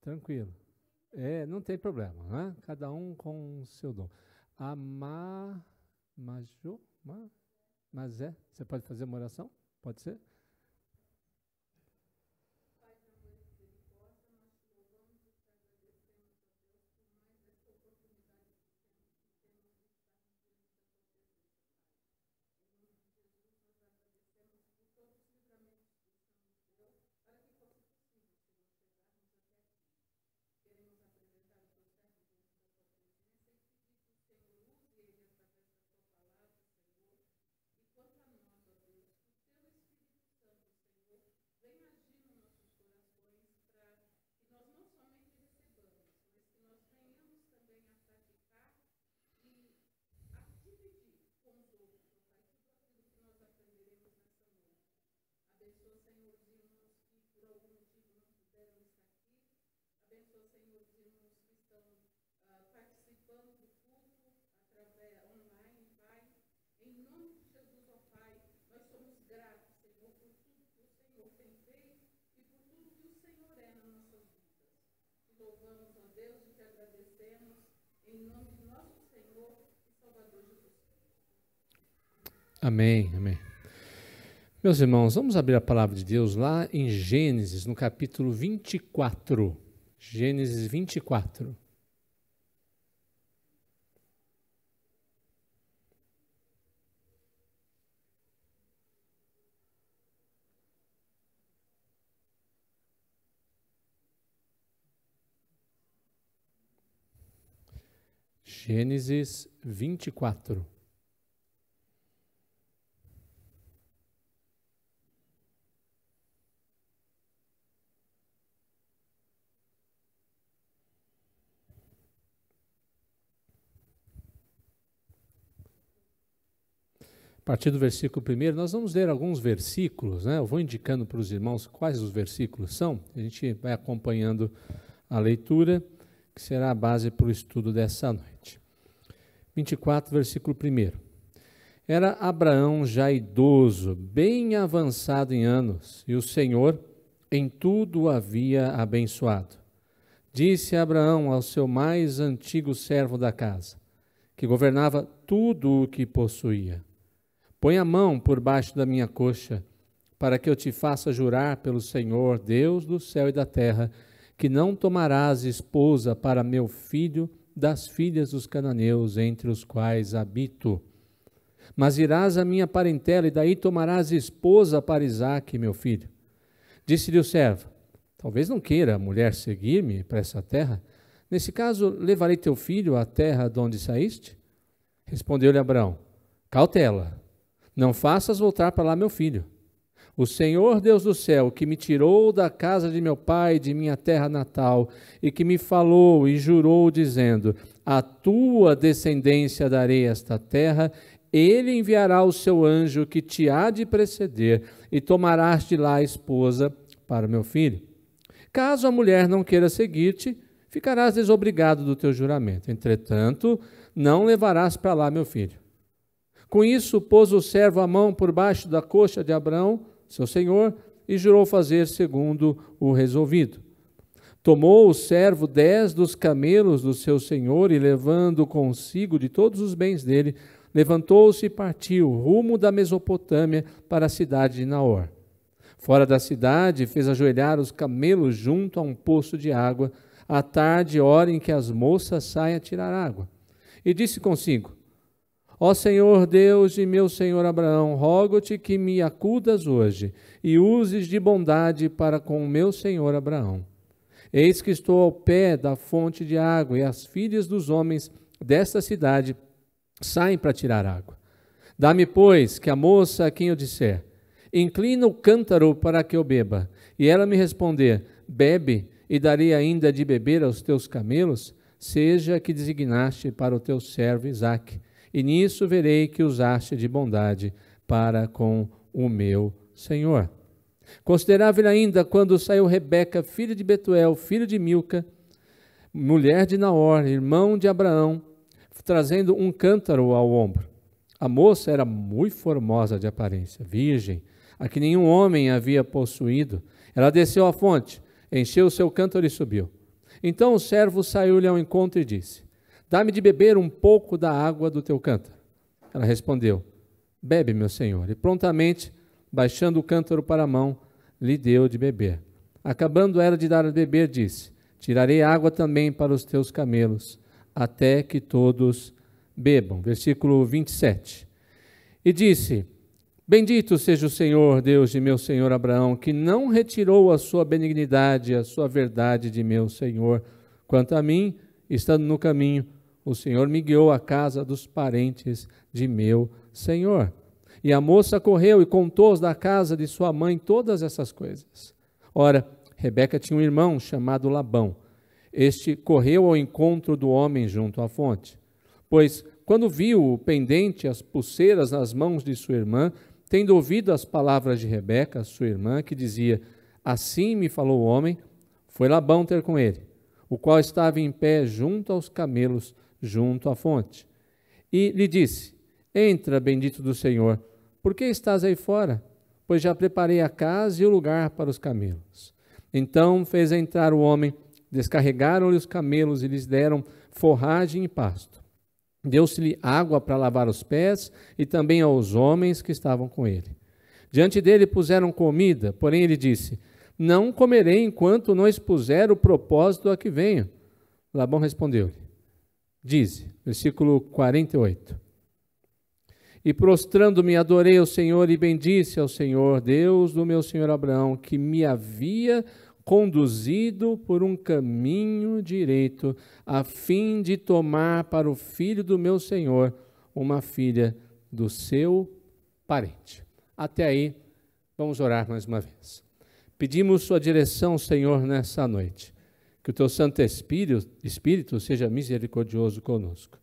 Tranquilo. Não tem problema, né? Cada um com o seu dom. Você pode fazer uma oração? Pode ser? Amém, amém. Meus irmãos, vamos abrir a palavra de Deus lá em Gênesis, no capítulo 24. Gênesis 24. Gênesis 24. A partir do versículo 1, nós vamos ler alguns versículos, né? Eu vou indicando para os irmãos quais os versículos são, a gente vai acompanhando a leitura, que será a base para o estudo dessa noite. 24, versículo 1. Era Abraão já idoso, bem avançado em anos, e o Senhor em tudo o havia abençoado. Disse Abraão ao seu mais antigo servo da casa, que governava tudo o que possuía: põe a mão por baixo da minha coxa, para que eu te faça jurar pelo Senhor, Deus do céu e da terra, que não tomarás esposa para meu filho das filhas dos cananeus, entre os quais habito. Mas irás à minha parentela, e daí tomarás esposa para Isaque, meu filho. Disse-lhe o servo: talvez não queira a mulher seguir-me para essa terra. Nesse caso, levarei teu filho à terra de onde saíste? Respondeu-lhe Abraão: cautela, não faças voltar para lá meu filho. O Senhor Deus do céu, que me tirou da casa de meu pai, de minha terra natal, e que me falou e jurou, dizendo: a tua descendência darei esta terra, ele enviará o seu anjo que te há de preceder, e tomarás de lá a esposa para o meu filho. Caso a mulher não queira seguir-te, ficarás desobrigado do teu juramento. Entretanto, não levarás para lá meu filho. Com isso, pôs o servo a mão por baixo da coxa de Abraão, seu senhor, e jurou fazer segundo o resolvido. Tomou o servo 10 dos camelos do seu senhor, e levando consigo de todos os bens dele, levantou-se e partiu, rumo da Mesopotâmia, para a cidade de Naor. Fora da cidade, fez ajoelhar os camelos junto a um poço de água, à tarde, hora em que as moças saem a tirar água. E disse consigo: ó Senhor Deus de meu senhor Abraão, rogo-te que me acudas hoje, e uses de bondade para com o meu senhor Abraão. Eis que estou ao pé da fonte de água, e as filhas dos homens desta cidade saem para tirar água. Dá-me, pois, que a moça a quem eu disser: inclina o cântaro para que eu beba, e ela me responder: bebe, e darei ainda de beber aos teus camelos, seja que designaste para o teu servo Isaque, e nisso verei que usaste de bondade para com o meu Senhor. Considerável ainda quando saiu Rebeca, filha de Betuel, filho de Milca, mulher de Naor, irmão de Abraão, trazendo um cântaro ao ombro. A moça era muito formosa de aparência, virgem, a que nenhum homem havia possuído. Ela desceu à fonte, encheu o seu cântaro e subiu. Então o servo saiu-lhe ao encontro e disse: dá-me de beber um pouco da água do teu cântaro. Ela respondeu: bebe, meu senhor. E prontamente, baixando o cântaro para a mão, lhe deu de beber. Acabando ela de dar a beber, disse: tirarei água também para os teus camelos, até que todos bebam. Versículo 27. E disse: bendito seja o Senhor, Deus de meu senhor Abraão, que não retirou a sua benignidade, a sua verdade de meu senhor. Quanto a mim, estando no caminho, o Senhor me guiou à casa dos parentes de meu senhor. E a moça correu e contou-os da casa de sua mãe todas essas coisas. Ora, Rebeca tinha um irmão chamado Labão. Este correu ao encontro do homem junto à fonte. Pois, quando viu o pendente, as pulseiras nas mãos de sua irmã, tendo ouvido as palavras de Rebeca, sua irmã, que dizia: assim me falou o homem, foi Labão ter com ele, o qual estava em pé junto aos camelos, junto à fonte. E lhe disse: entra, bendito do Senhor, por que estás aí fora? Pois já preparei a casa e o lugar para os camelos. Então fez entrar o homem, descarregaram-lhe os camelos e lhes deram forragem e pasto. Deu-se-lhe água para lavar os pés e também aos homens que estavam com ele. Diante dele puseram comida, porém ele disse: não comerei enquanto não expuser o propósito a que venho. Labão respondeu-lhe: dize, versículo 48. E prostrando-me, adorei ao Senhor e bendisse ao Senhor, Deus do meu senhor Abraão, que me havia conduzido por um caminho direito, a fim de tomar para o filho do meu senhor uma filha do seu parente. Até aí, vamos orar mais uma vez. Pedimos sua direção, Senhor, nessa noite. Que o teu Santo Espírito seja misericordioso conosco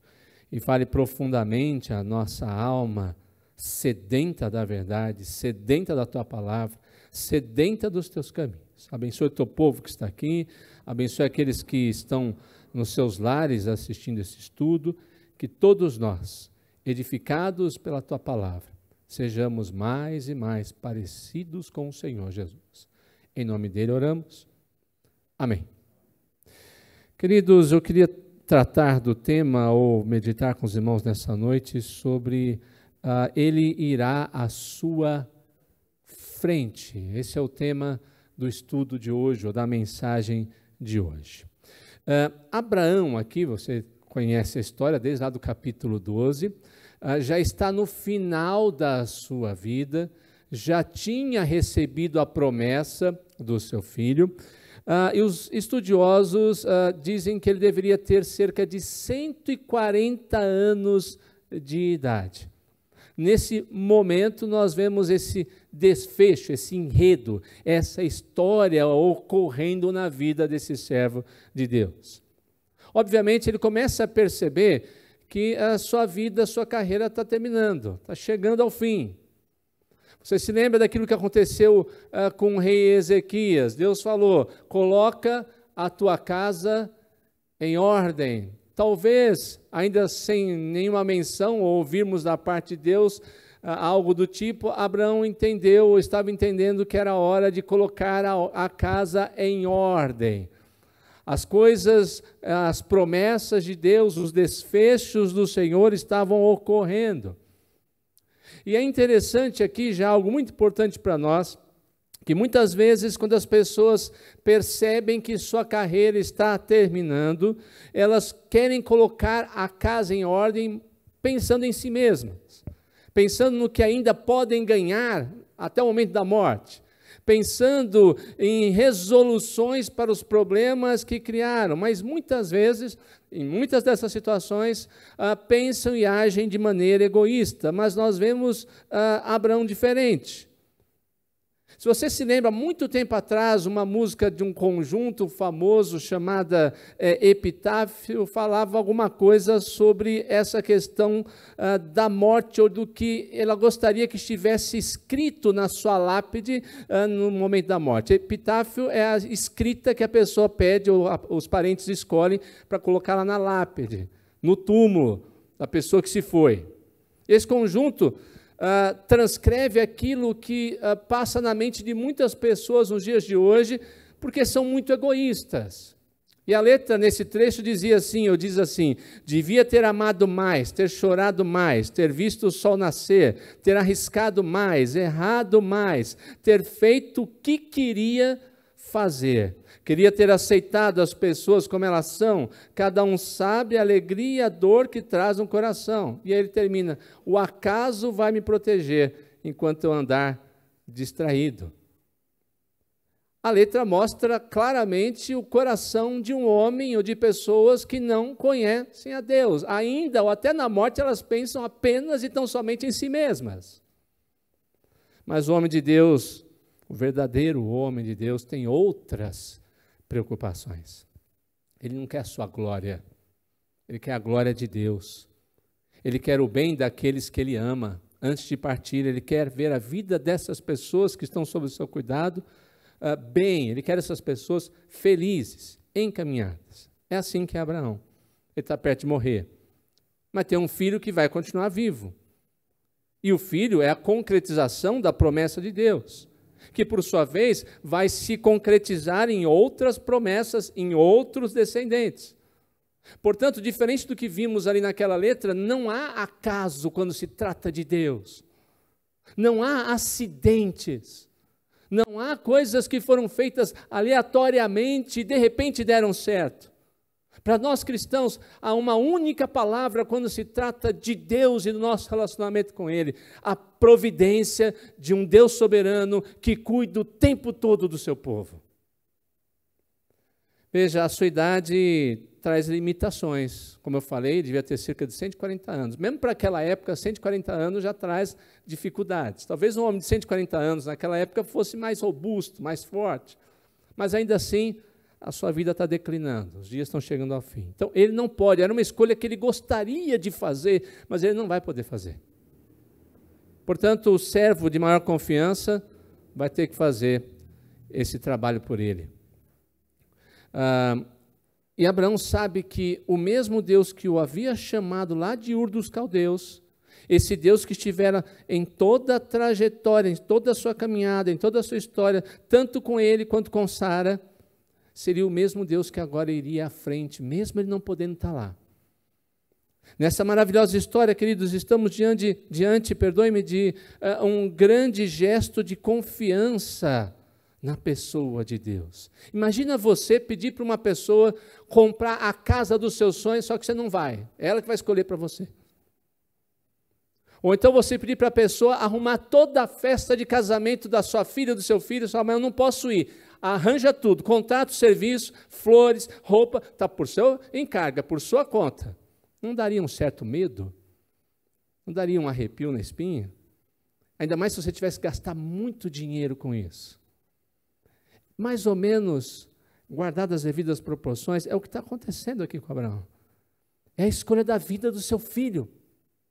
e fale profundamente a nossa alma sedenta da verdade, sedenta da tua palavra, sedenta dos teus caminhos. Abençoe o teu povo que está aqui, abençoe aqueles que estão nos seus lares assistindo esse estudo, que todos nós, edificados pela tua palavra, sejamos mais e mais parecidos com o Senhor Jesus. Em nome dele oramos. Amém. Queridos, eu queria tratar do tema ou meditar com os irmãos nessa noite sobre ele irá à sua frente. Esse é o tema do estudo de hoje, ou da mensagem de hoje. Abraão, aqui, você conhece a história desde lá do capítulo 12, já está no final da sua vida, já tinha recebido a promessa do seu filho, e os estudiosos dizem que ele deveria ter cerca de 140 anos de idade. Nesse momento, nós vemos esse desfecho, esse enredo, essa história ocorrendo na vida desse servo de Deus. Obviamente, ele começa a perceber que a sua vida, a sua carreira está terminando, está chegando ao fim. Você se lembra daquilo que aconteceu com o rei Ezequias? Deus falou: coloca a tua casa em ordem. Talvez, ainda sem nenhuma menção, ou ouvirmos da parte de Deus algo do tipo, Abraão entendeu, ou estava entendendo que era hora de colocar a casa em ordem. As coisas, as promessas de Deus, os desfechos do Senhor estavam ocorrendo. E é interessante aqui, já algo muito importante para nós, que muitas vezes, quando as pessoas percebem que sua carreira está terminando, elas querem colocar a casa em ordem pensando em si mesmas, pensando no que ainda podem ganhar até o momento da morte, pensando em resoluções para os problemas que criaram, mas muitas vezes, em muitas dessas situações, pensam e agem de maneira egoísta, mas nós vemos Abraão diferente. Se você se lembra, muito tempo atrás, uma música de um conjunto famoso chamada Epitáfio falava alguma coisa sobre essa questão da morte, ou do que ela gostaria que estivesse escrito na sua lápide no momento da morte. Epitáfio é a escrita que a pessoa pede, ou os parentes escolhem para colocar lá na lápide, no túmulo da pessoa que se foi. Esse conjunto transcreve aquilo que passa na mente de muitas pessoas nos dias de hoje, porque são muito egoístas. E a letra nesse trecho diz assim, devia ter amado mais, ter chorado mais, ter visto o sol nascer, ter arriscado mais, errado mais, ter feito o que queria fazer. Queria ter aceitado as pessoas como elas são, cada um sabe a alegria e a dor que traz no coração. E aí ele termina, o acaso vai me proteger enquanto eu andar distraído. A letra mostra claramente o coração de um homem ou de pessoas que não conhecem a Deus. Ainda ou até na morte elas pensam apenas e tão somente em si mesmas. Mas o homem de Deus, o verdadeiro homem de Deus, tem outras preocupações. Ele não quer a sua glória, ele quer a glória de Deus. Ele quer o bem daqueles que ele ama. Antes de partir, ele quer ver a vida dessas pessoas que estão sob o seu cuidado bem, ele quer essas pessoas felizes, encaminhadas. É assim que é Abraão. Ele está perto de morrer, mas tem um filho que vai continuar vivo. E o filho é a concretização da promessa de Deus, que por sua vez vai se concretizar em outras promessas, em outros descendentes. Portanto, diferente do que vimos ali naquela letra, não há acaso quando se trata de Deus. Não há acidentes. Não há coisas que foram feitas aleatoriamente e de repente deram certo. Para nós cristãos, há uma única palavra quando se trata de Deus e do nosso relacionamento com Ele. A providência de um Deus soberano que cuida o tempo todo do seu povo. Veja, a sua idade traz limitações. Como eu falei, devia ter cerca de 140 anos. Mesmo para aquela época, 140 anos já traz dificuldades. Talvez um homem de 140 anos naquela época fosse mais robusto, mais forte. Mas ainda assim, a sua vida está declinando. Os dias estão chegando ao fim. Então, ele não pode. Era uma escolha que ele gostaria de fazer, mas ele não vai poder fazer. Portanto, o servo de maior confiança vai ter que fazer esse trabalho por ele. E Abraão sabe que o mesmo Deus que o havia chamado lá de Ur dos Caldeus, esse Deus que estivera em toda a trajetória, em toda a sua caminhada, em toda a sua história, tanto com ele quanto com Sara, seria o mesmo Deus que agora iria à frente, mesmo ele não podendo estar lá. Nessa maravilhosa história, queridos, estamos diante de um grande gesto de confiança na pessoa de Deus. Imagina você pedir para uma pessoa comprar a casa dos seus sonhos, só que você não vai. É ela que vai escolher para você. Ou então você pedir para a pessoa arrumar toda a festa de casamento da sua filha, do seu filho, sua mãe, eu não posso ir. Arranja tudo, contrato, serviço, flores, roupa, está por seu encargo, por sua conta. Não daria um certo medo? Não daria um arrepio na espinha? Ainda mais se você tivesse que gastar muito dinheiro com isso. Mais ou menos, guardadas as devidas proporções, é o que está acontecendo aqui com Abraão. É a escolha da vida do seu filho,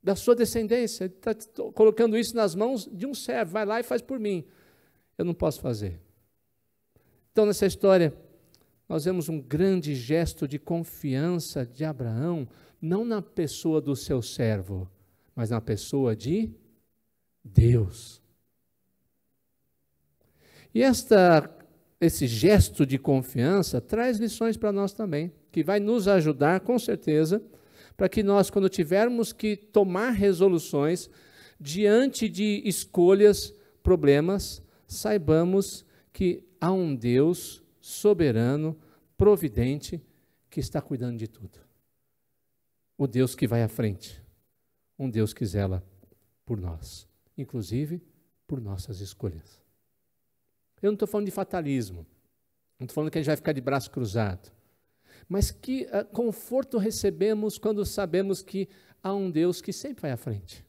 da sua descendência. Ele está colocando isso nas mãos de um servo. Vai lá e faz por mim. Eu não posso fazer. Então, nessa história, nós vemos um grande gesto de confiança de Abraão, não na pessoa do seu servo, mas na pessoa de Deus. E esse gesto de confiança traz lições para nós também, que vai nos ajudar, com certeza, para que nós, quando tivermos que tomar resoluções diante de escolhas, problemas, saibamos que há um Deus soberano, providente, que está cuidando de tudo. O Deus que vai à frente, um Deus que zela por nós, inclusive por nossas escolhas. Eu não estou falando de fatalismo, não estou falando que a gente vai ficar de braço cruzado, mas que conforto recebemos quando sabemos que há um Deus que sempre vai à frente.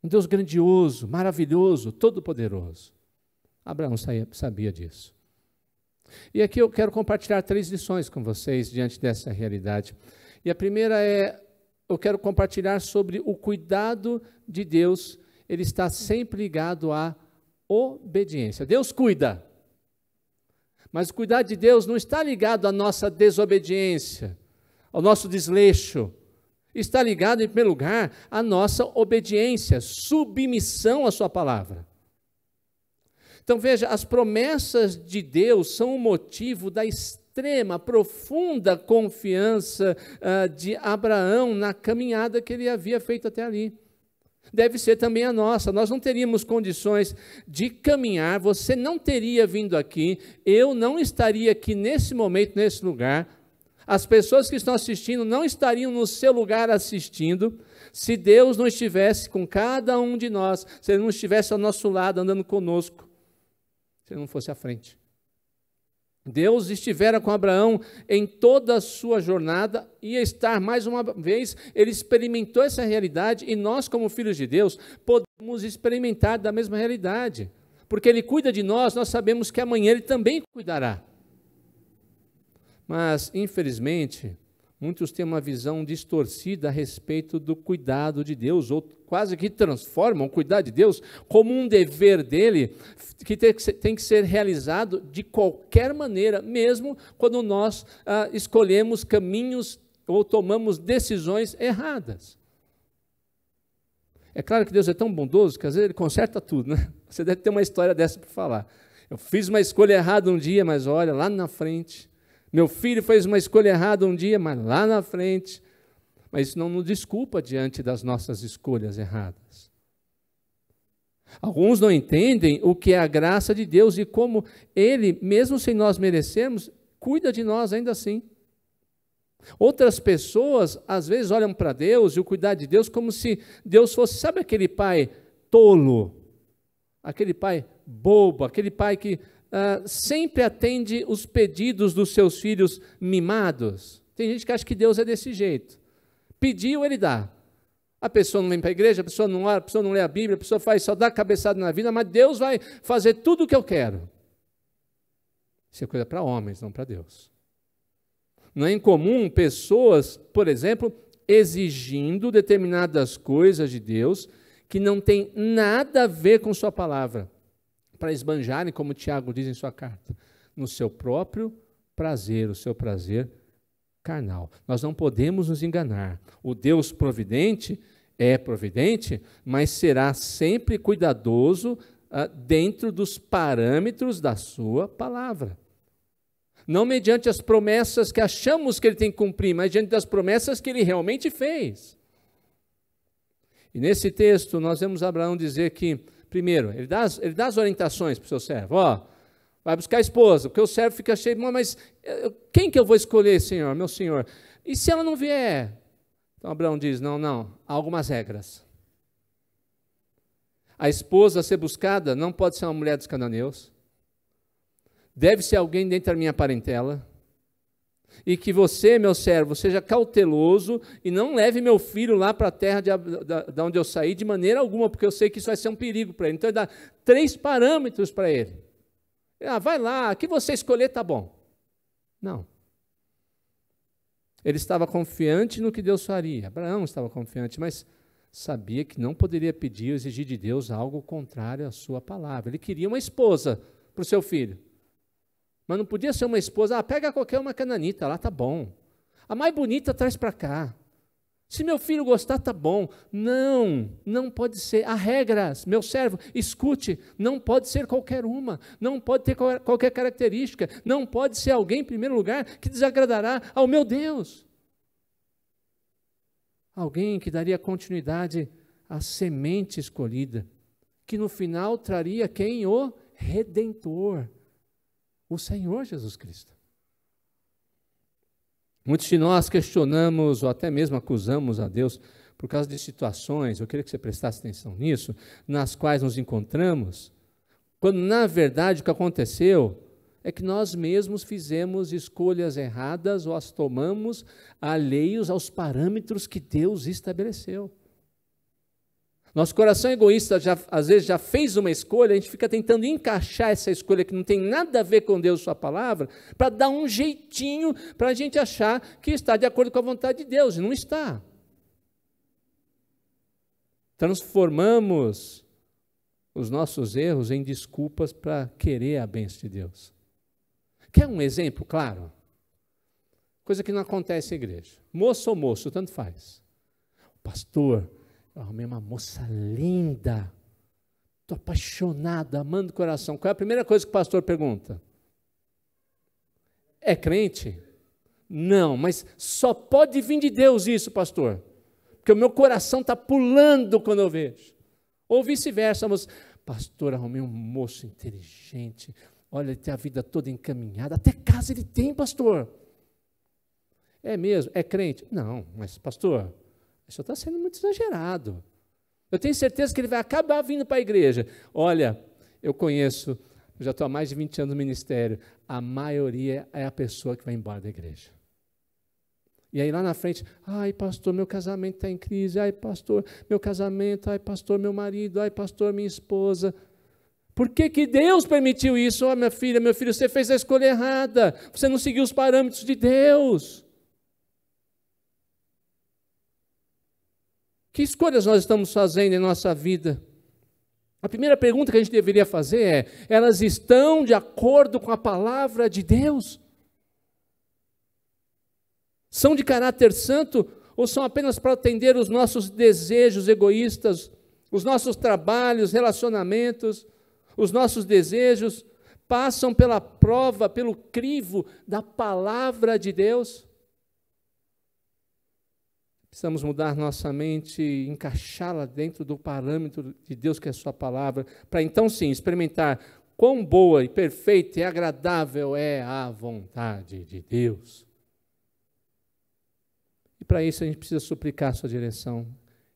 Um Deus grandioso, maravilhoso, todo-poderoso. Abraão sabia disso. E aqui eu quero compartilhar 3 lições com vocês diante dessa realidade. E a primeira eu quero compartilhar sobre o cuidado de Deus. Ele está sempre ligado à obediência. Deus cuida, mas o cuidado de Deus não está ligado à nossa desobediência, ao nosso desleixo. Está ligado, em primeiro lugar, à nossa obediência, submissão à sua palavra. Então veja, as promessas de Deus são o motivo da extrema, profunda confiança de Abraão na caminhada que ele havia feito até ali. Deve ser também a nossa. Nós não teríamos condições de caminhar, você não teria vindo aqui, eu não estaria aqui nesse momento, nesse lugar, as pessoas que estão assistindo não estariam no seu lugar assistindo, se Deus não estivesse com cada um de nós, se Ele não estivesse ao nosso lado, andando conosco, se Ele não fosse à frente. Deus estivera com Abraão em toda a sua jornada, ia estar mais uma vez, ele experimentou essa realidade, e nós, como filhos de Deus, podemos experimentar da mesma realidade, porque Ele cuida de nós, nós sabemos que amanhã Ele também cuidará. Mas, infelizmente, muitos têm uma visão distorcida a respeito do cuidado de Deus, ou quase que transformam o cuidar de Deus como um dever dele, que tem que ser realizado de qualquer maneira, mesmo quando nós escolhemos caminhos ou tomamos decisões erradas. É claro que Deus é tão bondoso que às vezes Ele conserta tudo, né? Você deve ter uma história dessa para falar. Eu fiz uma escolha errada um dia, mas olha, lá na frente... Meu filho fez uma escolha errada um dia, mas lá na frente. Mas isso não nos desculpa diante das nossas escolhas erradas. Alguns não entendem o que é a graça de Deus e como Ele, mesmo sem nós merecermos, cuida de nós ainda assim. Outras pessoas, às vezes, olham para Deus e o cuidar de Deus como se Deus fosse, sabe aquele pai tolo? Aquele pai bobo, aquele pai que... sempre atende os pedidos dos seus filhos mimados. Tem gente que acha que Deus é desse jeito. Pediu, Ele dá. A pessoa não vem para a igreja, a pessoa não ora, a pessoa não lê a Bíblia, a pessoa só dá cabeçada na vida, mas Deus vai fazer tudo o que eu quero. Isso é coisa para homens, não para Deus. Não é incomum pessoas, por exemplo, exigindo determinadas coisas de Deus que não tem nada a ver com sua palavra, para esbanjarem, como Tiago diz em sua carta, no seu próprio prazer, o seu prazer carnal. Nós não podemos nos enganar. O Deus providente é providente, mas será sempre cuidadoso dentro dos parâmetros da sua palavra. Não mediante as promessas que achamos que Ele tem que cumprir, mas diante das promessas que Ele realmente fez. E nesse texto nós vemos Abraão dizer que, primeiro, ele dá as orientações para o seu servo. Vai buscar a esposa, porque o servo fica cheio, mas quem que eu vou escolher, Senhor, meu Senhor? E se ela não vier? Então Abraão diz, não, há algumas regras. A esposa a ser buscada não pode ser uma mulher dos cananeus, deve ser alguém dentro da minha parentela, e que você, meu servo, seja cauteloso e não leve meu filho lá para a terra de onde eu saí de maneira alguma, porque eu sei que isso vai ser um perigo para ele. Então ele dá 3 parâmetros para ele. Vai lá, o que você escolher está bom. Não. Ele estava confiante no que Deus faria. Abraão estava confiante, mas sabia que não poderia pedir ou exigir de Deus algo contrário à sua palavra. Ele queria uma esposa para o seu filho. Mas não podia ser uma esposa, pega qualquer uma cananita lá, tá bom. A mais bonita traz para cá. Se meu filho gostar, tá bom. Não pode ser. Há regras, meu servo, escute, não pode ser qualquer uma, não pode ter qualquer característica, não pode ser alguém, em primeiro lugar, que desagradará ao meu Deus. Alguém que daria continuidade à semente escolhida, que no final traria quem? O Redentor. O Senhor Jesus Cristo. Muitos de nós questionamos ou até mesmo acusamos a Deus por causa de situações, eu queria que você prestasse atenção nisso, nas quais nos encontramos, quando na verdade o que aconteceu é que nós mesmos fizemos escolhas erradas ou as tomamos alheios aos parâmetros que Deus estabeleceu. Nosso coração egoísta, às vezes, já fez uma escolha, a gente fica tentando encaixar essa escolha que não tem nada a ver com Deus e sua palavra, para dar um jeitinho para a gente achar que está de acordo com a vontade de Deus, e não está. Transformamos os nossos erros em desculpas para querer a bênção de Deus. Quer um exemplo claro? Coisa que não acontece na igreja. Moço ou moço, tanto faz. Pastor, eu arrumei uma moça linda, estou apaixonado, amando o coração. Qual é a primeira coisa que o pastor pergunta? É crente? Não, mas só pode vir de Deus isso, pastor. Porque o meu coração está pulando quando eu vejo. Ou vice-versa, mas, pastor, arrumei um moço inteligente. Olha, ele tem a vida toda encaminhada. Até casa ele tem, pastor. É mesmo? É crente? Não, mas, pastor, isso está sendo muito exagerado. Eu tenho certeza que ele vai acabar vindo para a igreja. Olha, eu conheço, eu já estou há mais de 20 anos no ministério, a maioria é a pessoa que vai embora da igreja. E aí lá na frente, ai pastor, meu casamento está em crise, ai pastor, meu casamento, ai pastor, meu marido, ai pastor, minha esposa. Por que que Deus permitiu isso? Oh, minha filha, meu filho, você fez a escolha errada, você não seguiu os parâmetros de Deus. Que escolhas nós estamos fazendo em nossa vida? A primeira pergunta que a gente deveria fazer é, elas estão de acordo com a palavra de Deus? São de caráter santo ou são apenas para atender os nossos desejos egoístas, os nossos trabalhos, relacionamentos, os nossos desejos passam pela prova, pelo crivo da palavra de Deus? Precisamos mudar nossa mente e encaixá-la dentro do parâmetro de Deus, que é a sua palavra, para então sim experimentar quão boa e perfeita e agradável é a vontade de Deus. E para isso a gente precisa suplicar a sua direção.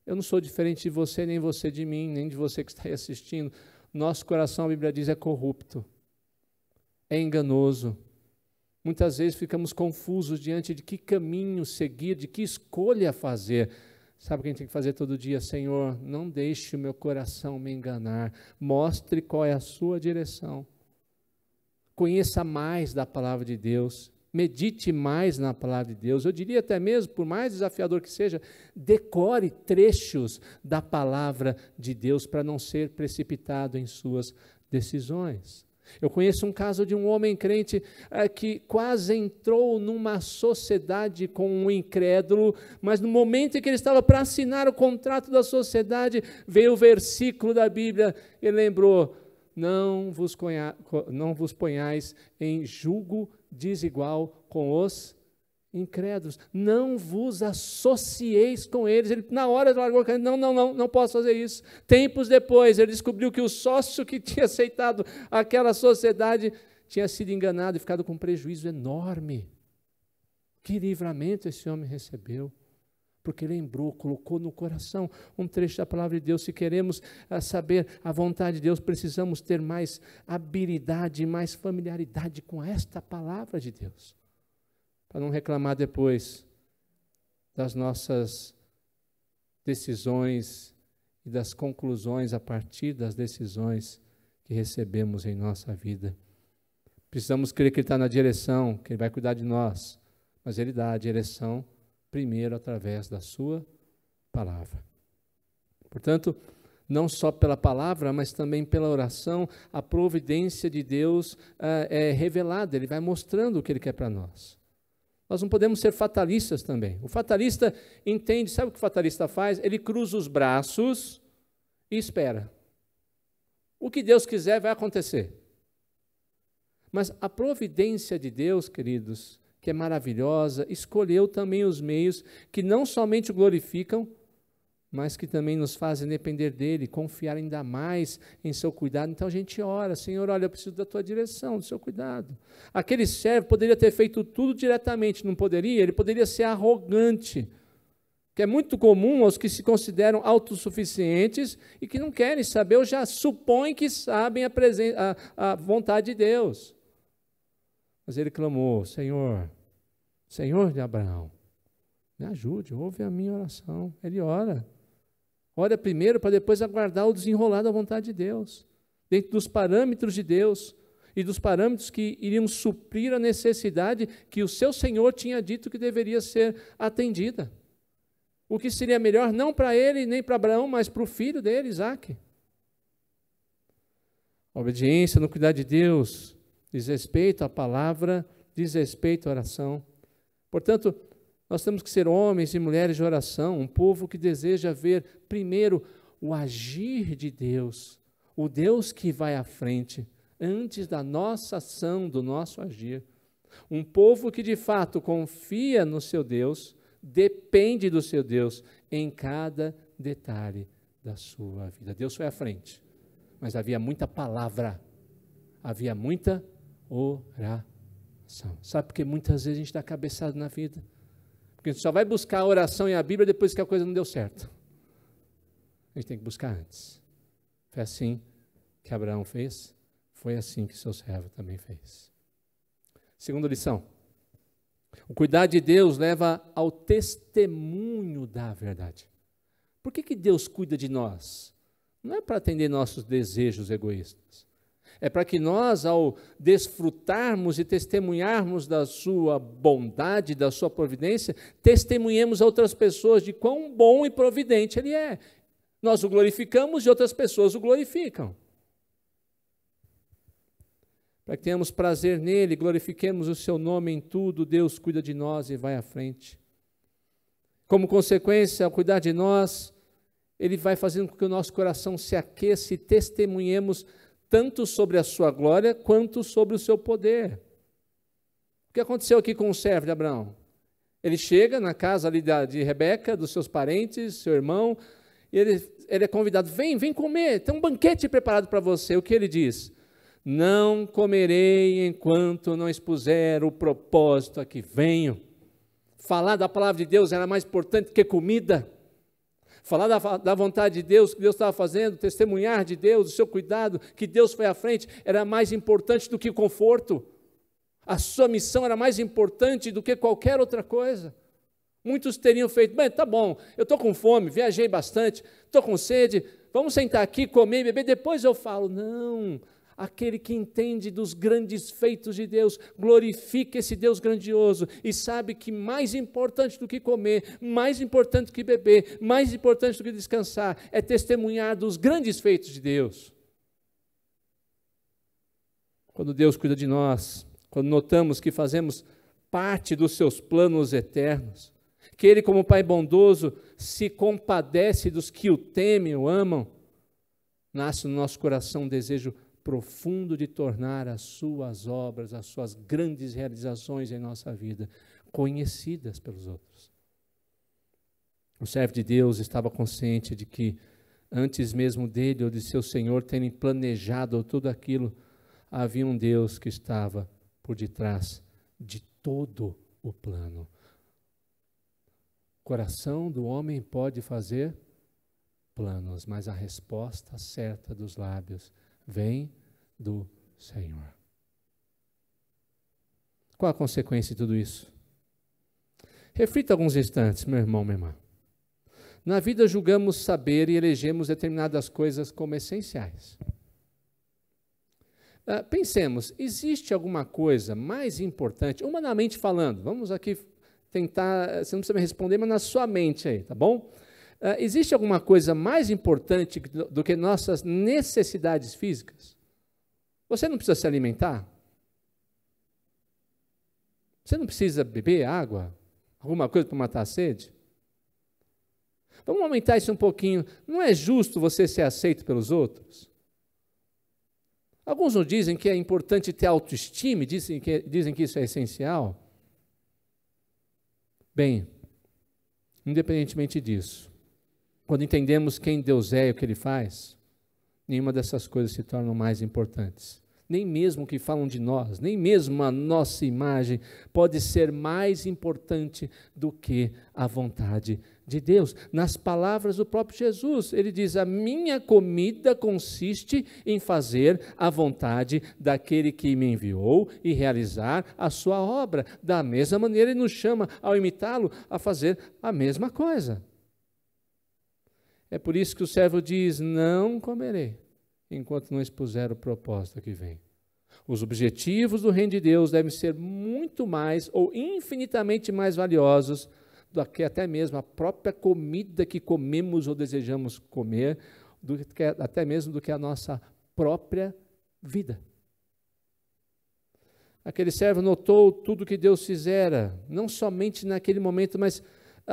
Eu não sou diferente de você, nem você de mim, nem de você que está aí assistindo. Nosso coração, a Bíblia diz, é corrupto, é enganoso. Muitas vezes ficamos confusos diante de que caminho seguir, de que escolha fazer. Sabe o que a gente tem que fazer todo dia? Senhor, não deixe o meu coração me enganar. Mostre qual é a sua direção. Conheça mais da palavra de Deus. Medite mais na palavra de Deus. Eu diria até mesmo, por mais desafiador que seja, decore trechos da palavra de Deus para não ser precipitado em suas decisões. Eu conheço um caso de um homem crente que quase entrou numa sociedade com um incrédulo, mas no momento em que ele estava para assinar o contrato da sociedade, veio o versículo da Bíblia e lembrou, não vos ponhais em julgo desigual com os incrédulos, não vos associeis com eles. Ele na hora largou, não posso fazer isso. Tempos depois ele descobriu que o sócio que tinha aceitado aquela sociedade tinha sido enganado e ficado com um prejuízo enorme. Que livramento esse homem recebeu, porque lembrou, colocou no coração um trecho da palavra de Deus. Se queremos saber a vontade de Deus, precisamos ter mais habilidade, mais familiaridade com esta palavra de Deus, para não reclamar depois das nossas decisões e das conclusões a partir das decisões que recebemos em nossa vida. Precisamos crer que Ele está na direção, que Ele vai cuidar de nós, mas Ele dá a direção primeiro através da sua palavra. Portanto, não só pela palavra, mas também pela oração, a providência de Deus é revelada, Ele vai mostrando o que Ele quer para nós. Nós não podemos ser fatalistas também. O fatalista entende, sabe o que o fatalista faz? Ele cruza os braços e espera. O que Deus quiser vai acontecer. Mas a providência de Deus, queridos, que é maravilhosa, escolheu também os meios que não somente o glorificam, mas que também nos fazem depender dEle, confiar ainda mais em seu cuidado. Então a gente ora, Senhor, olha, eu preciso da tua direção, do seu cuidado. Aquele servo poderia ter feito tudo diretamente, não poderia? Ele poderia ser arrogante, que é muito comum aos que se consideram autossuficientes e que não querem saber, ou já supõem que sabem a vontade de Deus. Mas ele clamou, Senhor de Abraão, me ajude, ouve a minha oração. Ele ora. Ora primeiro para depois aguardar o desenrolar da vontade de Deus, dentro dos parâmetros de Deus e dos parâmetros que iriam suprir a necessidade que o seu Senhor tinha dito que deveria ser atendida. O que seria melhor não para ele nem para Abraão, mas para o filho dele, Isaque. A obediência no cuidar de Deus diz respeito à palavra, diz respeito à oração. Portanto, nós temos que ser homens e mulheres de oração, um povo que deseja ver primeiro o agir de Deus, o Deus que vai à frente, antes da nossa ação, do nosso agir. Um povo que de fato confia no seu Deus, depende do seu Deus em cada detalhe da sua vida. Deus foi à frente, mas havia muita palavra, havia muita oração. Sabe por que muitas vezes a gente dá cabeçada na vida? Porque a gente só vai buscar a oração e a Bíblia depois que a coisa não deu certo. A gente tem que buscar antes. Foi assim que Abraão fez, foi assim que seu servo também fez. Segunda lição. O cuidar de Deus leva ao testemunho da verdade. Por que Deus cuida de nós? Não é para atender nossos desejos egoístas. É para que nós, ao desfrutarmos e testemunharmos da sua bondade, da sua providência, testemunhemos a outras pessoas de quão bom e providente Ele é. Nós o glorificamos e outras pessoas o glorificam. Para que tenhamos prazer nele, glorifiquemos o seu nome em tudo, Deus cuida de nós e vai à frente. Como consequência, ao cuidar de nós, Ele vai fazendo com que o nosso coração se aqueça e testemunhemos tanto sobre a sua glória, quanto sobre o seu poder. O que aconteceu aqui com o servo de Abraão? Ele chega na casa ali de Rebeca, dos seus parentes, seu irmão, e ele é convidado, vem comer, tem um banquete preparado para você. O que ele diz? Não comerei enquanto não expuser o propósito a que venho. Falar da palavra de Deus era mais importante que comida. Falar da vontade de Deus, que Deus estava fazendo, testemunhar de Deus, do seu cuidado, que Deus foi à frente, era mais importante do que o conforto. A sua missão era mais importante do que qualquer outra coisa. Muitos teriam feito, bem, tá bom, eu estou com fome, viajei bastante, estou com sede, vamos sentar aqui, comer e beber, depois eu falo. Não, aquele que entende dos grandes feitos de Deus, glorifica esse Deus grandioso e sabe que mais importante do que comer, mais importante do que beber, mais importante do que descansar, é testemunhar dos grandes feitos de Deus. Quando Deus cuida de nós, quando notamos que fazemos parte dos seus planos eternos, que Ele, como Pai bondoso, se compadece dos que o temem, o amam, nasce no nosso coração um desejo profundo de tornar as suas obras, as suas grandes realizações em nossa vida, conhecidas pelos outros. O servo de Deus estava consciente de que, antes mesmo dele ou de seu Senhor terem planejado tudo aquilo, havia um Deus que estava por detrás de todo o plano. O coração do homem pode fazer planos, mas a resposta certa dos lábios vem do Senhor. Qual a consequência de tudo isso? Reflita alguns instantes, meu irmão, minha irmã. Na vida julgamos saber e elegemos determinadas coisas como essenciais. Pensemos, existe alguma coisa mais importante, humanamente falando, vamos aqui tentar, você não precisa me responder, mas na sua mente aí, tá bom? Existe alguma coisa mais importante do que nossas necessidades físicas? Você não precisa se alimentar? Você não precisa beber água? Alguma coisa para matar a sede? Vamos aumentar isso um pouquinho. Não é justo você ser aceito pelos outros? Alguns nos dizem que é importante ter autoestima, dizem que isso é essencial. Bem, independentemente disso, quando entendemos quem Deus é e o que Ele faz, nenhuma dessas coisas se tornam mais importantes. Nem mesmo o que falam de nós, nem mesmo a nossa imagem pode ser mais importante do que a vontade de Deus. Nas palavras do próprio Jesus, Ele diz, a minha comida consiste em fazer a vontade daquele que me enviou e realizar a sua obra. Da mesma maneira, Ele nos chama, ao imitá-lo, a fazer a mesma coisa. É por isso que o servo diz, não comerei, enquanto não expuser o propósito que vem. Os objetivos do reino de Deus devem ser muito mais ou infinitamente mais valiosos do que até mesmo a própria comida que comemos ou desejamos comer, até mesmo do que a nossa própria vida. Aquele servo notou tudo que Deus fizera, não somente naquele momento, mas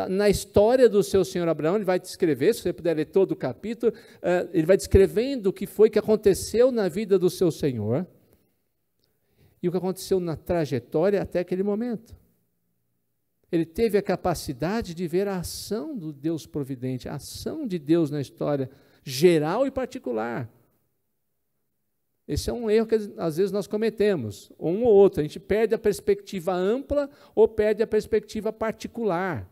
na história do seu senhor Abraão. Ele vai descrever, se você puder ler todo o capítulo, ele vai descrevendo o que foi que aconteceu na vida do seu senhor. e o que aconteceu na trajetória até aquele momento. Ele teve a capacidade de ver a ação do Deus providente, a ação de Deus na história, geral e particular. Esse é um erro que às vezes nós cometemos, um ou outro. A gente perde a perspectiva ampla ou perde a perspectiva particular.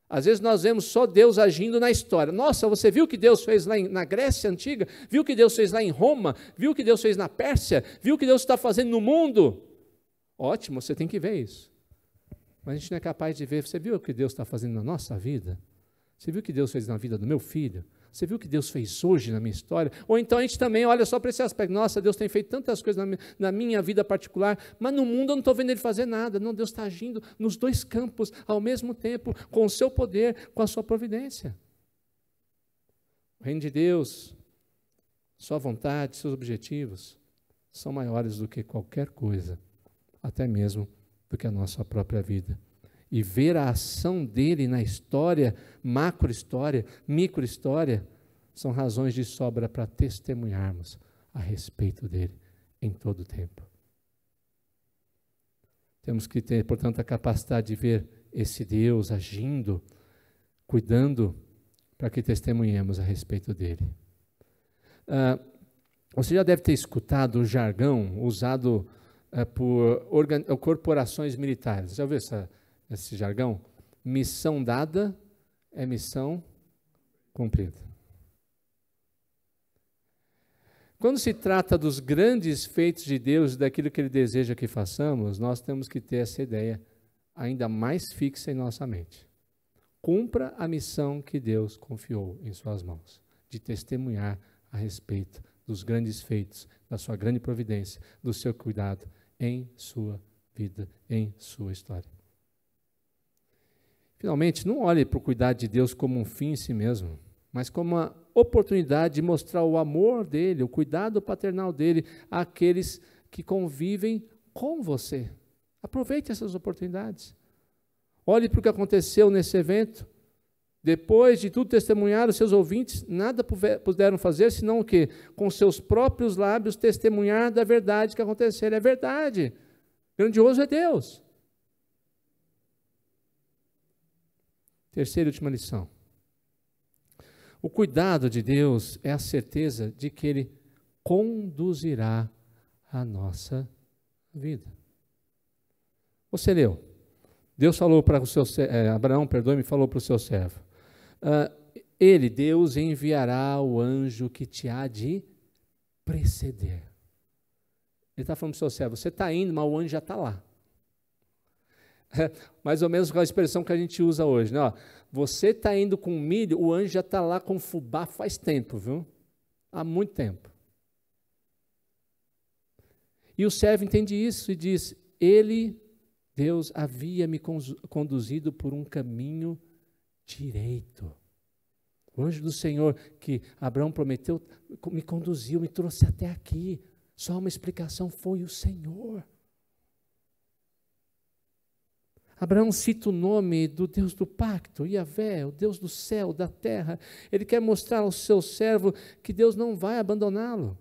Às vezes nós vemos só Deus agindo na história. Nossa, você viu o que Deus fez lá na Grécia Antiga? Viu o que Deus fez lá em Roma? Viu o que Deus fez na Pérsia? Viu o que Deus está fazendo no mundo? Ótimo, você tem que ver isso. Mas a gente não é capaz de ver. Você viu o que Deus está fazendo na nossa vida? Você viu o que Deus fez na vida do meu filho? Você viu o que Deus fez hoje na minha história? Ou então a gente também olha só para esse aspecto. Nossa, Deus tem feito tantas coisas na minha vida particular, mas no mundo eu não estou vendo Ele fazer nada. Não, Deus está agindo nos dois campos ao mesmo tempo, com o seu poder, com a sua providência. O reino de Deus, sua vontade, seus objetivos, são maiores do que qualquer coisa, até mesmo do que a nossa própria vida. E ver a ação dele na história, macro-história, micro-história, são razões de sobra para testemunharmos a respeito dele em todo o tempo. Temos que ter, portanto, a capacidade de ver esse Deus agindo, cuidando, para que testemunhemos a respeito dele. Você já deve ter escutado o jargão usado por corporações militares. Já ouviu esse jargão? Missão dada é missão cumprida. Quando se trata dos grandes feitos de Deus e daquilo que Ele deseja que façamos, nós temos que ter essa ideia ainda mais fixa em nossa mente. Cumpra a missão que Deus confiou em suas mãos, de testemunhar a respeito dos grandes feitos, da sua grande providência, do seu cuidado em sua vida, em sua história. Finalmente, não olhe para o cuidado de Deus como um fim em si mesmo, mas como uma oportunidade de mostrar o amor dele, o cuidado paternal dele àqueles que convivem com você. Aproveite essas oportunidades. Olhe para o que aconteceu nesse evento. Depois de tudo testemunhar, os seus ouvintes nada puderam fazer, senão o quê? Com seus próprios lábios testemunhar da verdade que aconteceu. É verdade. Grandioso é Deus. Terceira e última lição. O cuidado de Deus é a certeza de que Ele conduzirá a nossa vida. Você leu. Deus falou para o seu Abraão, perdoe-me, falou para o seu servo. Deus, enviará o anjo que te há de preceder. Ele está falando para o seu servo, você está indo, mas o anjo já está lá. Mais ou menos com a expressão que a gente usa hoje, né? Você está indo com milho, o anjo já está lá com fubá faz tempo, viu? Há muito tempo. E o servo entende isso e diz, Deus, havia me conduzido por um caminho direito. O anjo do Senhor que Abraão prometeu, me conduziu, me trouxe até aqui. Só uma explicação, foi o Senhor. Abraão cita o nome do Deus do pacto, Yahvé, o Deus do céu, da terra. Ele quer mostrar ao seu servo que Deus não vai abandoná-lo.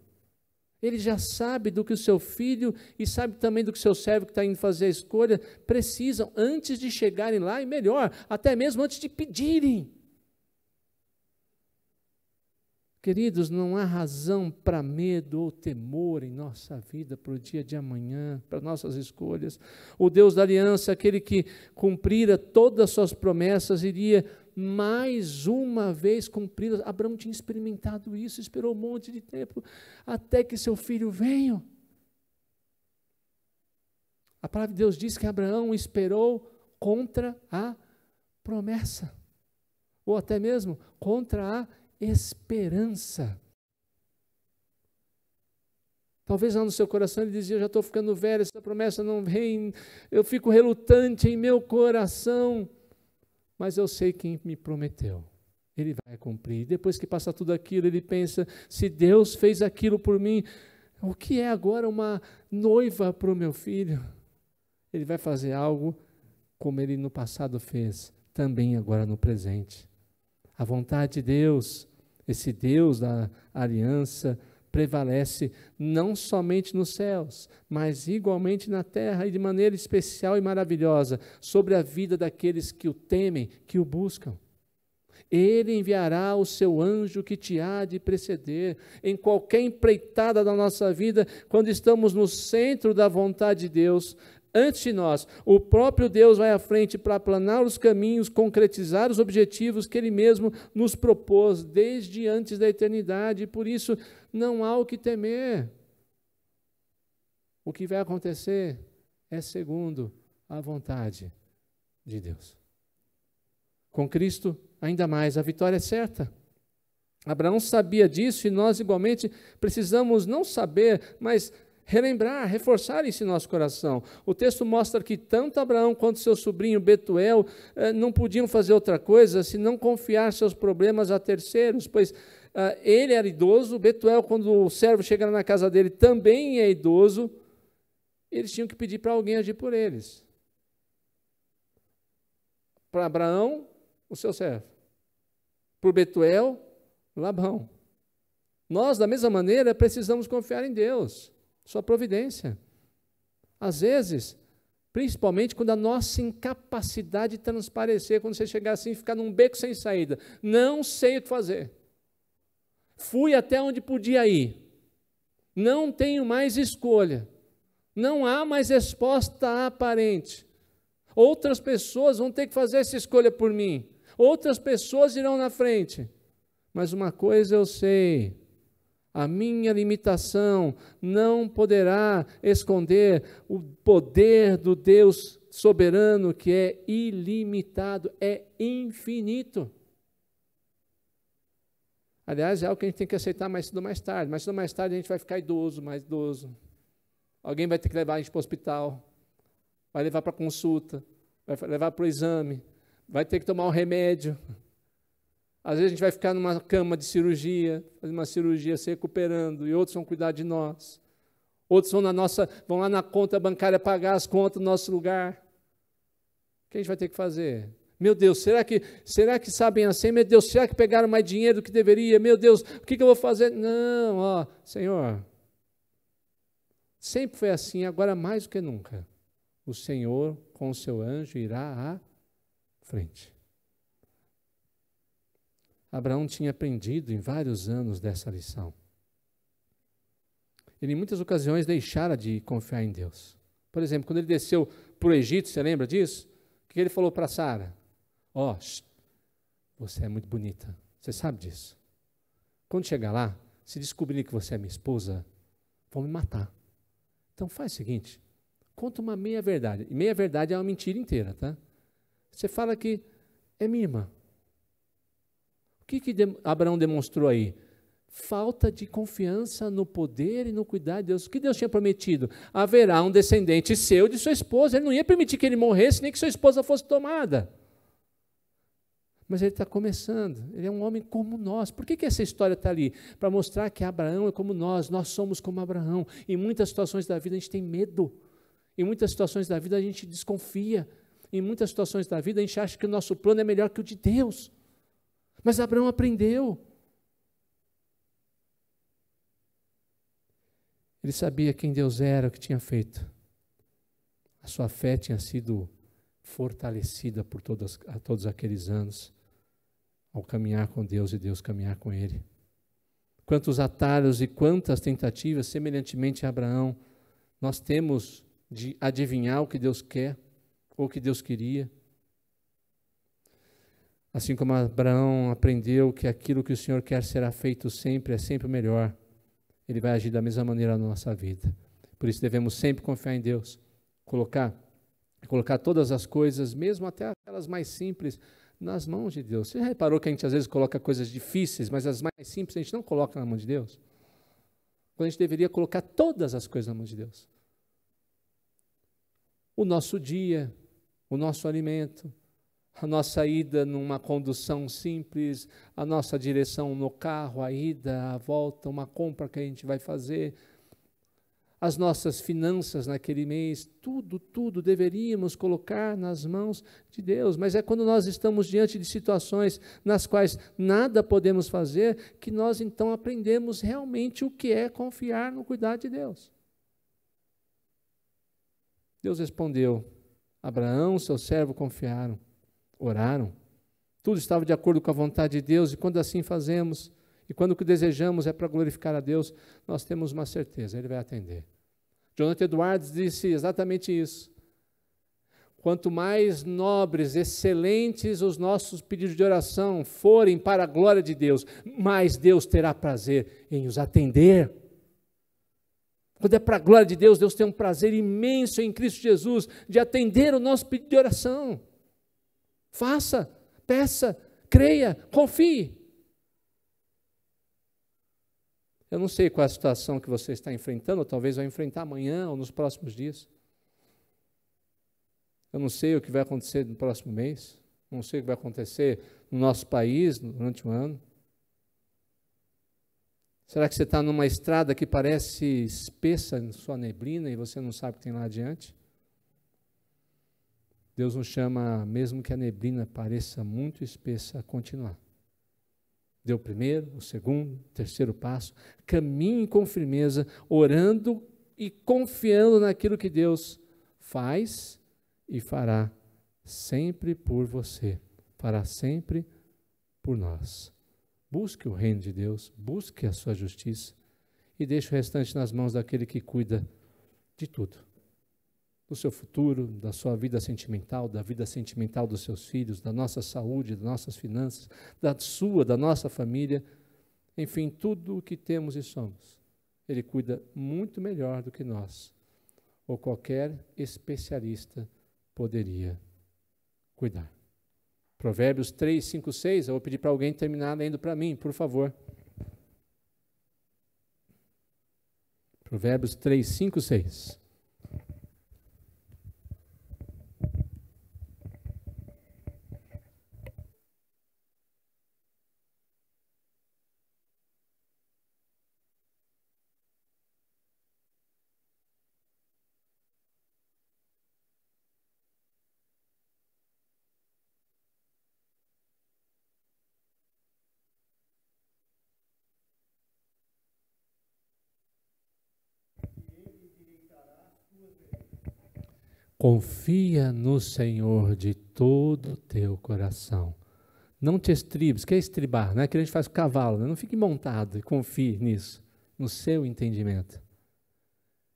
Ele já sabe do que o seu filho e sabe também do que o seu servo que está indo fazer a escolha precisam antes de chegarem lá e melhor, até mesmo antes de pedirem. Queridos, não há razão para medo ou temor em nossa vida para o dia de amanhã, para nossas escolhas. O Deus da aliança, aquele que cumprira todas as suas promessas, iria mais uma vez cumpri-las. Abraão tinha experimentado isso, esperou um monte de tempo, até que seu filho venha. A palavra de Deus diz que Abraão esperou contra a promessa, ou até mesmo contra a esperança. Talvez lá no seu coração ele dizia, eu já estou ficando velho, essa promessa não vem, eu fico relutante em meu coração, mas eu sei quem me prometeu, Ele vai cumprir. Depois que passa tudo aquilo, ele pensa, se Deus fez aquilo por mim, o que é agora uma noiva para o meu filho? Ele vai fazer algo como Ele no passado fez, também agora no presente. A vontade de Deus, esse Deus da aliança, prevalece não somente nos céus, mas igualmente na terra e de maneira especial e maravilhosa sobre a vida daqueles que o temem, que o buscam. Ele enviará o seu anjo que te há de preceder em qualquer empreitada da nossa vida, quando estamos no centro da vontade de Deus. Antes de nós, o próprio Deus vai à frente para aplanar os caminhos, concretizar os objetivos que Ele mesmo nos propôs desde antes da eternidade, e por isso não há o que temer. O que vai acontecer é segundo a vontade de Deus. Com Cristo, ainda mais, a vitória é certa. Abraão sabia disso e nós igualmente precisamos não saber, mas relembrar, reforçar isso em nosso coração. O texto mostra que tanto Abraão quanto seu sobrinho Betuel não podiam fazer outra coisa senão confiar seus problemas a terceiros, pois ele era idoso, Betuel, quando o servo chegar na casa dele, também é idoso, eles tinham que pedir para alguém agir por eles. Para Abraão, o seu servo. Por Betuel, Labão. Nós, da mesma maneira, precisamos confiar em Deus, sua providência. Às vezes, principalmente quando a nossa incapacidade transparecer, quando você chegar assim e ficar num beco sem saída, não sei o que fazer. Fui até onde podia ir. Não tenho mais escolha. Não há mais resposta aparente. Outras pessoas vão ter que fazer essa escolha por mim. Outras pessoas irão na frente. Mas uma coisa eu sei, a minha limitação não poderá esconder o poder do Deus soberano, que é ilimitado, é infinito. Aliás, é algo que a gente tem que aceitar mais cedo ou mais tarde. Mais cedo ou mais tarde a gente vai ficar idoso, mais idoso. Alguém vai ter que levar a gente para o hospital, vai levar para a consulta, vai levar para o exame, vai ter que tomar um remédio. Às vezes a gente vai ficar numa cama de cirurgia, fazer uma cirurgia, se recuperando, e outros vão cuidar de nós. Outros vão lá na conta bancária pagar as contas do nosso lugar. O que a gente vai ter que fazer? Meu Deus, será que sabem assim? Meu Deus, será que pegaram mais dinheiro do que deveria? Meu Deus, o que eu vou fazer? Não, Senhor, sempre foi assim, agora mais do que nunca. O Senhor, com o seu anjo, irá à frente. Abraão tinha aprendido em vários anos dessa lição. Ele, em muitas ocasiões, deixara de confiar em Deus. Por exemplo, quando ele desceu para o Egito, você lembra disso? O que ele falou para Sara? Você é muito bonita. Você sabe disso. Quando chegar lá, se descobrir que você é minha esposa, vão me matar. Então faz o seguinte, conta uma meia-verdade. E meia-verdade é uma mentira inteira, tá? Você fala que é minha irmã. O que Abraão demonstrou aí? Falta de confiança no poder e no cuidado de Deus. O que Deus tinha prometido? Haverá um descendente seu de sua esposa. Ele não ia permitir que ele morresse, nem que sua esposa fosse tomada. Mas ele está começando. Ele é um homem como nós. Por que essa história está ali? Para mostrar que Abraão é como nós somos como Abraão. Em muitas situações da vida a gente tem medo. Em muitas situações da vida a gente desconfia. Em muitas situações da vida a gente acha que o nosso plano é melhor que o de Deus. Mas Abraão aprendeu. Ele sabia quem Deus era, o que tinha feito. A sua fé tinha sido fortalecida por todos aqueles anos, ao caminhar com Deus e Deus caminhar com ele. Quantos atalhos e quantas tentativas, semelhantemente a Abraão, nós temos de adivinhar o que Deus quer, ou o que Deus queria. Assim como Abraão aprendeu que aquilo que o Senhor quer será feito sempre, é sempre o melhor, Ele vai agir da mesma maneira na nossa vida. Por isso devemos sempre confiar em Deus, colocar todas as coisas, mesmo até aquelas mais simples, nas mãos de Deus. Você já reparou que a gente às vezes coloca coisas difíceis, mas as mais simples a gente não coloca na mão de Deus? Quando a gente deveria colocar todas as coisas na mão de Deus. O nosso dia, o nosso alimento, a nossa ida numa condução simples, a nossa direção no carro, a ida, a volta, uma compra que a gente vai fazer, as nossas finanças naquele mês, tudo deveríamos colocar nas mãos de Deus. Mas é quando nós estamos diante de situações nas quais nada podemos fazer, que nós então aprendemos realmente o que é confiar no cuidado de Deus. Deus respondeu: Abraão, seu servo, confiaram, oraram. Tudo estava de acordo com a vontade de Deus, e quando assim fazemos, e quando o que desejamos é para glorificar a Deus, nós temos uma certeza, Ele vai atender. Jonathan Edwards disse exatamente isso. Quanto mais nobres, excelentes os nossos pedidos de oração forem para a glória de Deus, mais Deus terá prazer em os atender. Quando é para a glória de Deus, Deus tem um prazer imenso em Cristo Jesus de atender o nosso pedido de oração. Faça, peça, creia, confie. Eu não sei qual é a situação que você está enfrentando, ou talvez vai enfrentar amanhã ou nos próximos dias. Eu não sei o que vai acontecer no próximo mês, não sei o que vai acontecer no nosso país durante o ano. Será que você está numa estrada que parece espessa em sua neblina e você não sabe o que tem lá adiante? Deus nos chama, mesmo que a neblina pareça muito espessa, a continuar. Dê o primeiro, o segundo, o terceiro passo, caminhe com firmeza, orando e confiando naquilo que Deus faz e fará sempre por você, fará sempre por nós. Busque o reino de Deus, busque a sua justiça e deixe o restante nas mãos daquele que cuida de tudo. Do seu futuro, da sua vida sentimental, da vida sentimental dos seus filhos, da nossa saúde, das nossas finanças, da nossa família, enfim, tudo o que temos e somos. Ele cuida muito melhor do que nós, ou qualquer especialista poderia cuidar. Provérbios 3, 5, 6, eu vou pedir para alguém terminar lendo para mim, por favor. Provérbios 3, 5, 6. Confia no Senhor de todo o teu coração. Não te estribes. O que é estribar? Não é que a gente faz com o cavalo. Né? Não fique montado e confie nisso, no seu entendimento.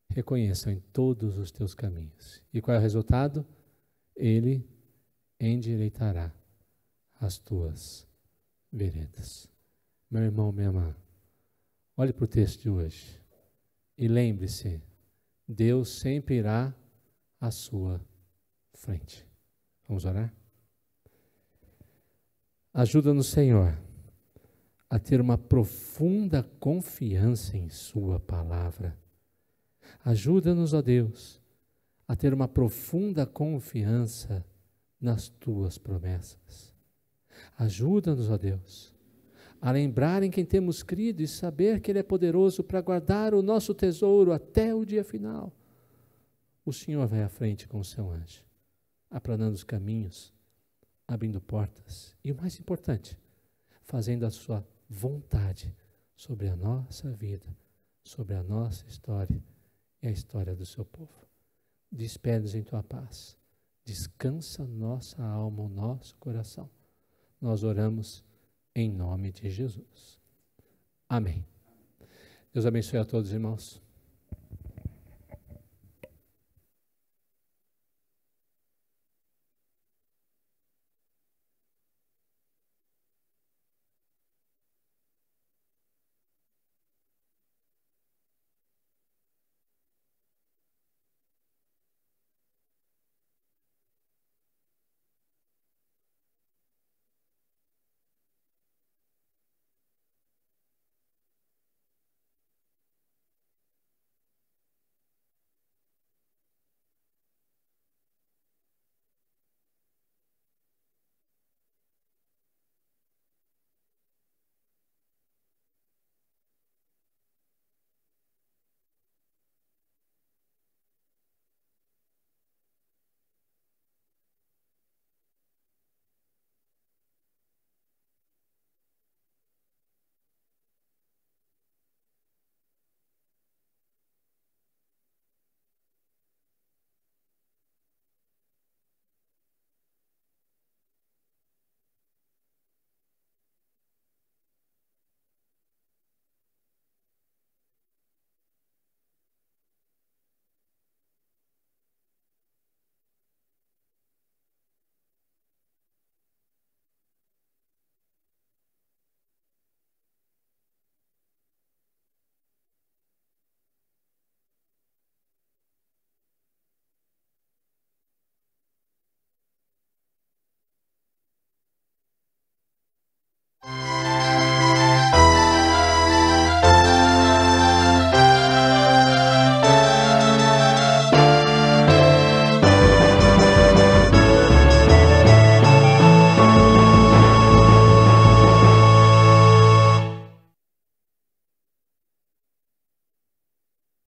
Reconheça em todos os teus caminhos. E qual é o resultado? Ele endireitará as tuas veredas. Meu irmão, minha irmã, olhe para o texto de hoje e lembre-se, Deus sempre irá à sua frente. Vamos orar? Ajuda-nos, Senhor, a ter uma profunda confiança em sua palavra. Ajuda-nos, ó Deus, a ter uma profunda confiança nas tuas promessas. Ajuda-nos, ó Deus, a lembrar em quem temos crido e saber que Ele é poderoso para guardar o nosso tesouro até o dia final. O Senhor vai à frente com o seu anjo, aplanando os caminhos, abrindo portas e, o mais importante, fazendo a sua vontade sobre a nossa vida, sobre a nossa história e a história do seu povo. Despede-nos em tua paz. Descansa nossa alma, o nosso coração. Nós oramos em nome de Jesus. Amém. Deus abençoe a todos, irmãos.